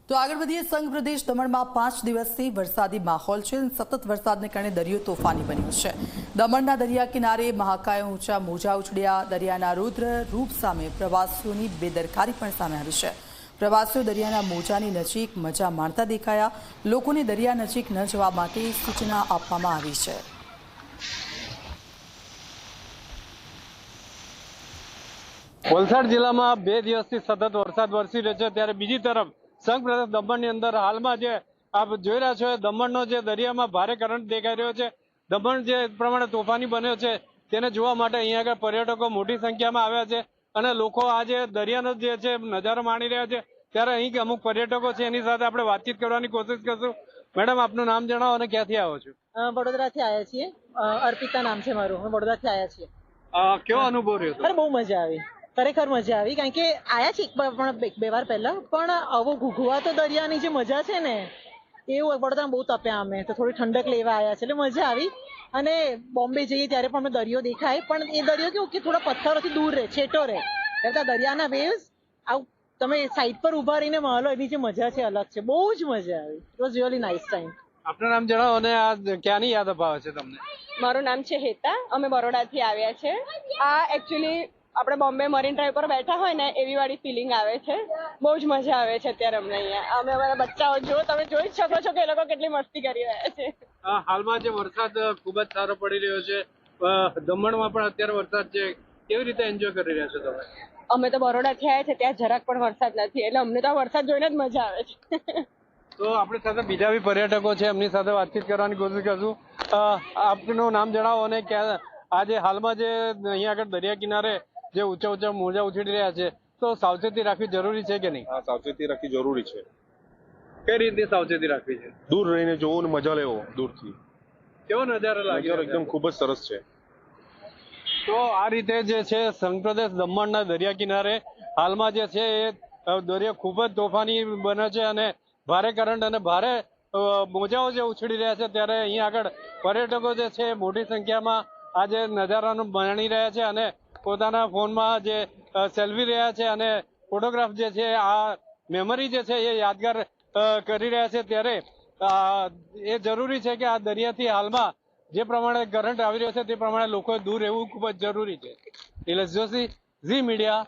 તો આગળ વધીએ સંઘ પ્રદેશ દમણમાં 5 દિવસથી વરસાદી માહોલ છે। સતત વરસાદને કારણે દરિયો તોફાની બન્યો છે। દમણના દરિયા કિનારે મહાકાય ઊંચા મોજા ઉછળ્યા। દરિયાના રુદ્ર રૂપ સામે પ્રવાસીઓની બેદરકારી પણ સામે આવી છે। પ્રવાસીઓ દરિયાના મોજાની નજીક મજા માણતા દેખાયા। લોકોને દરિયા નજીક ન જવા માટે સૂચના આપવામાં આવી છે। વલસાડ જિલ્લામાં 2 દિવસથી સતત વરસાદ વરસી રહ્યો છે, ત્યારે બીજી તરફ સંઘ પ્રદેશ દમણની અંદર હાલમાં જે આપ જોઈ રહ્યા છો, દમણનો જે દરિયામાં ભારે કરંટ દેખાઈ રહ્યો છે। દમણ જે પ્રમાણે તોફાની બન્યો છે તેને જોવા માટે અહીંયા આગળ પર્યટકો મોટી સંખ્યામાં આવ્યા છે અને લોકો આ જે દરિયાનો જે છે નજારો માણી રહ્યા છે। ત્યારે અહીં અમુક પર્યટકો છે એની સાથે આપણે વાતચીત કરવાની કોશિશ કરશું। મેડમ, આપનું નામ જણાવો અને ક્યાંથી આવો છો? વડોદરાથી આવ્યા છીએ। અર્પિતા નામ છે મારું। અમે વડોદરાથી આવ્યા છીએ। કેવો અનુભવ રહ્યો? અરે બહુ મજા આવી, ખરેખર મજા આવી। કારણ કે આયા છે પણ બે વાર પહેલા, પણ આવો ઘૂઘવાતો દરિયાની જે મજા છે ને એવું વડોદરા બહુ તપ્યા અમે તો થોડી ઠંડક લેવા આવ્યા છે એટલે મજા આવી। અને બોમ્બે જઈએ ત્યારે પણ અમે દરિયો દેખાય, પણ એ દરિયો કેવું કે થોડા પથ્થરોથી દૂર રહે, છેટો રહે, એટલે દરિયાના વેવ્સ આવું તમે સાઈડ પર ઉભા રહીને માલો એની જે મજા છે અલગ છે। બહુ જ મજા આવી। It was really nice time. આપનું નામ જણાવો અને આ ક્યાંની યાદ અપાવે છે તમને? મારું નામ છે હેતા। અમે બરોડાથી આવ્યા છે। આ એકચ્યુઅલી આપણે બોમ્બે મરીન ડ્રાઈવ પર બેઠા હોય ને એવી વાળી ફિલિંગ આવે છે। બહુ જ મજા આવે છે અત્યારે અમને અહીંયા। અમે અમારા બચ્ચાઓ જો તમે જોઈ જ શકો છો કે એ લોકો કેટલી મસ્તી કરી રહ્યા છે। હાલમાં જે વરસાદ ખૂબ જ સારો પડી રહ્યો છે, દમણમાં પણ અત્યારે વરસાદ છે, કેવી રીતે એન્જોય કરી રહ્યા છો તમે? અમે તો બરોડાથી આવ્યા છે, ત્યાં જરાક પણ વરસાદ નથી, એટલે અમને તો આ વરસાદ જોઈને જ મજા આવે છે। તો આપણી સાથે બીજા બી પર્યટકો છે, એમની સાથે વાતચીત કરવાની કોશિશ કરશું। આપનું નામ જણાવો અને ક્યાં આજે હાલમાં જે અહીંયા આગળ દરિયા કિનારે જે ઊંચા ઊંચા મોજા ઉછળી રહ્યા છે, તો સાવચેતી રાખવી જરૂરી છે કે નહીં? હા, સાવચેતી રાખવી જરૂરી છે। કઈ રીતની સાવચેતી રાખવી છે? દૂર રહીને જોવું ને મજા લેવો દૂરથી। કેવો નજારો લાગે? નજારો એકદમ ખૂબ જ સરસ છે। તો આ રીતે જે છે સંઘ પ્રદેશ દમણના દરિયા કિનારે હાલમાં જે છે એ દરિયો ખૂબ જ તોફાની બને છે અને ભારે કરંટ અને ભારે મોજાઓ જે ઉછળી રહ્યા છે, ત્યારે અહીંયા આગળ પર્યટકો જે છે મોટી સંખ્યામાં આ જે નજારાનું માણી રહ્યા છે અને પોતાના ફોનમાં જે સેલ્ફી રહ્યા છે અને ફોટોગ્રાફ જે છે આ મેમરી જે છે એ યાદગાર કરી રહ્યા છે। ત્યારે એ જરૂરી છે કે આ દરિયાથી હાલમાં જે પ્રમાણે કરંટ આવી રહ્યો છે તે પ્રમાણે લોકોએ દૂર રહેવું ખૂબ જ જરૂરી છે। નિલેશ જોશી, ઝી મીડિયા।